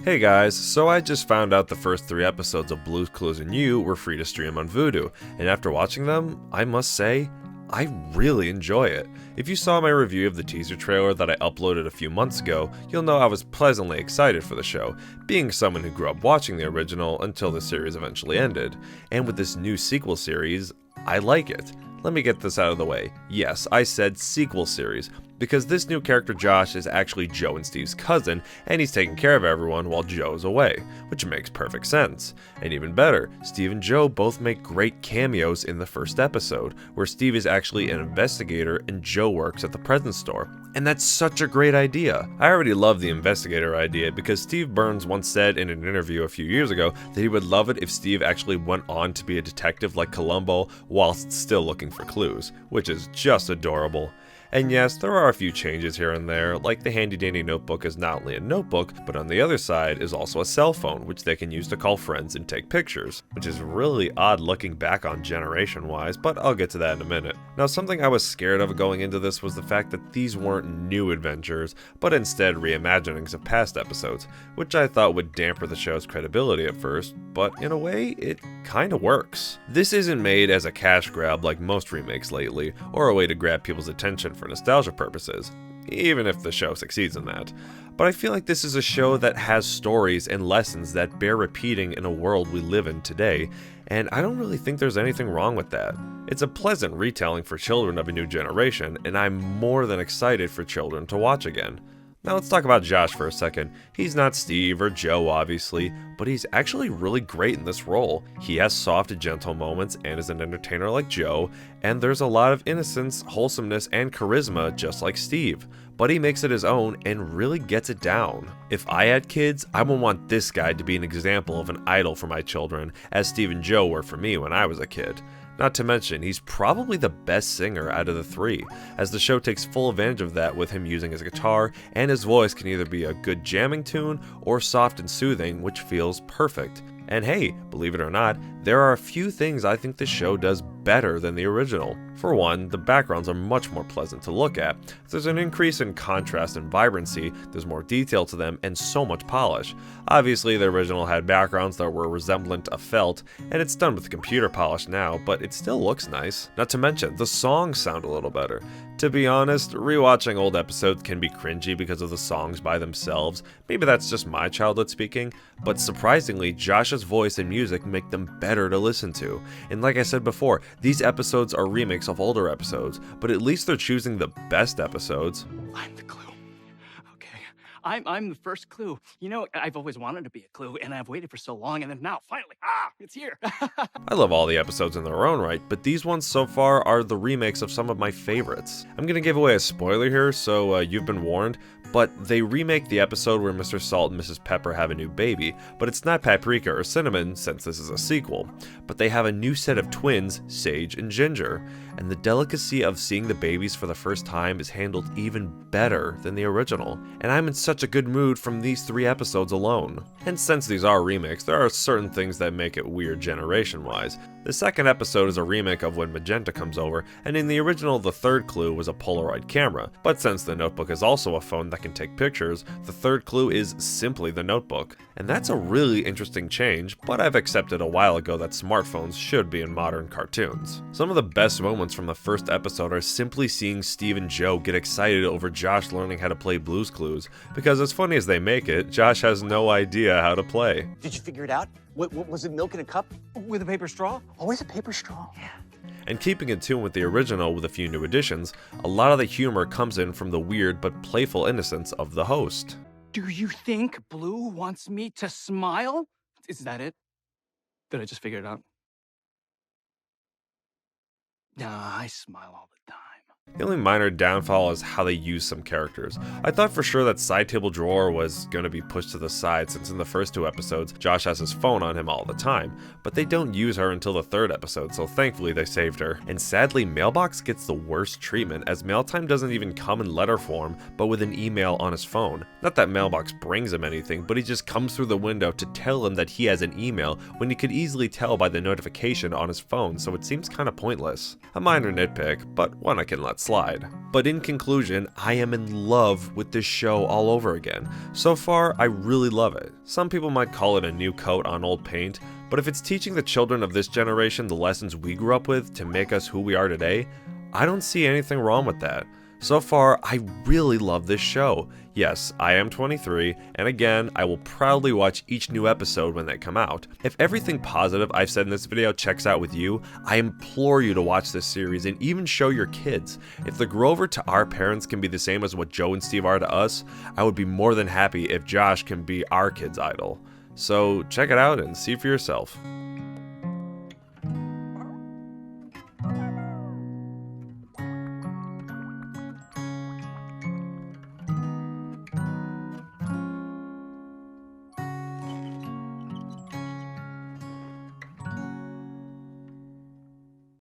Hey guys, so I just found out the first 3 episodes of Blue's Clues and You were free to stream on Vudu, and after watching them, I must say, I really enjoy it. If you saw my review of the teaser trailer that I uploaded a few months ago, you'll know I was pleasantly excited for the show, being someone who grew up watching the original until the series eventually ended, and with this new sequel series, I like it. Let me get this out of the way. Yes, I said sequel series, because this new character Josh is actually Joe and Steve's cousin, and he's taking care of everyone while Joe's away, which makes perfect sense. And even better, Steve and Joe both make great cameos in the first episode, where Steve is actually an investigator and Joe works at the present store. And that's such a great idea. I already love the investigator idea because Steve Burns once said in an interview a few years ago that he would love it if Steve actually went on to be a detective like Columbo whilst still looking for clues, which is just adorable. And yes, there are a few changes here and there, like the handy dandy notebook is not only a notebook, but on the other side is also a cell phone, which they can use to call friends and take pictures, which is really odd looking back on generation-wise, but I'll get to that in a minute. Now, something I was scared of going into this was the fact that these weren't new adventures, but instead reimaginings of past episodes, which I thought would damper the show's credibility at first, but in a way, it kinda works. This isn't made as a cash grab like most remakes lately, or a way to grab people's attention for nostalgia purposes, even if the show succeeds in that. But I feel like this is a show that has stories and lessons that bear repeating in a world we live in today, and I don't really think there's anything wrong with that. It's a pleasant retelling for children of a new generation, and I'm more than excited for children to watch again. Now let's talk about Josh for a second. He's not Steve or Joe, obviously, but he's actually really great in this role. He has soft and gentle moments and is an entertainer like Joe, and there's a lot of innocence, wholesomeness, and charisma just like Steve. But he makes it his own and really gets it down. If I had kids, I would want this guy to be an example of an idol for my children, as Steve and Joe were for me when I was a kid. Not to mention, he's probably the best singer out of the 3, as the show takes full advantage of that with him using his guitar, and his voice can either be a good jamming tune or soft and soothing, which feels perfect. And hey, believe it or not, there are a few things I think the show does better than the original. For one, the backgrounds are much more pleasant to look at. There's an increase in contrast and vibrancy, there's more detail to them, and so much polish. Obviously, the original had backgrounds that were resemblant of felt, and it's done with computer polish now, but it still looks nice. Not to mention, the songs sound a little better. To be honest, rewatching old episodes can be cringy because of the songs by themselves. Maybe that's just my childhood speaking, but surprisingly, Josh's voice and music make them better to listen to. And like I said before, these episodes are remakes of older episodes, but at least they're choosing the best episodes. I'm the clue. Okay, I'm the first clue. You know, I've always wanted to be a clue, and I've waited for so long, and then now, finally, it's here. I love all the episodes in their own right, but these ones so far are the remakes of some of my favorites. I'm gonna give away a spoiler here, so you've been warned, but they remake the episode where Mr. Salt and Mrs. Pepper have a new baby, but it's not Paprika or Cinnamon since this is a sequel, but they have a new set of twins, Sage and Ginger, and the delicacy of seeing the babies for the first time is handled even better than the original, and I'm in such a good mood from these 3 episodes alone. And since these are remakes, there are certain things that make it weird generation-wise. The second episode is a remake of when Magenta comes over, and in the original the third clue was a Polaroid camera, but since the notebook is also a phone that can take pictures, the third clue is simply the notebook. And that's a really interesting change, but I've accepted a while ago that smartphones should be in modern cartoons. Some of the best moments from the first episode are simply seeing Steve and Joe get excited over Josh learning how to play Blue's Clues, because as funny as they make it, Josh has no idea how to play. Did you figure it out? What was it, milk in a cup? With a paper straw? Always a paper straw. Yeah. And keeping in tune with the original with a few new additions, a lot of the humor comes in from the weird but playful innocence of the host. Do you think Blue wants me to smile? Is that it? Did I just figure it out? Nah, I smile all the time. The only minor downfall is how they use some characters. I thought for sure that side table drawer was going to be pushed to the side since in the first 2 episodes, Josh has his phone on him all the time, but they don't use her until the 3rd episode, so thankfully they saved her. And sadly, Mailbox gets the worst treatment as mail time doesn't even come in letter form, but with an email on his phone. Not that Mailbox brings him anything, but he just comes through the window to tell him that he has an email when he could easily tell by the notification on his phone, so it seems kinda pointless. A minor nitpick, but one I can let not slide. But in conclusion, I am in love with this show all over again. So far, I really love it. Some people might call it a new coat on old paint, but if it's teaching the children of this generation the lessons we grew up with to make us who we are today, I don't see anything wrong with that. So far, I really love this show. Yes, I am 23, and again, I will proudly watch each new episode when they come out. If everything positive I've said in this video checks out with you, I implore you to watch this series and even show your kids. If the Grover to our parents can be the same as what Joe and Steve are to us, I would be more than happy if Josh can be our kid's idol. So check it out and see for yourself.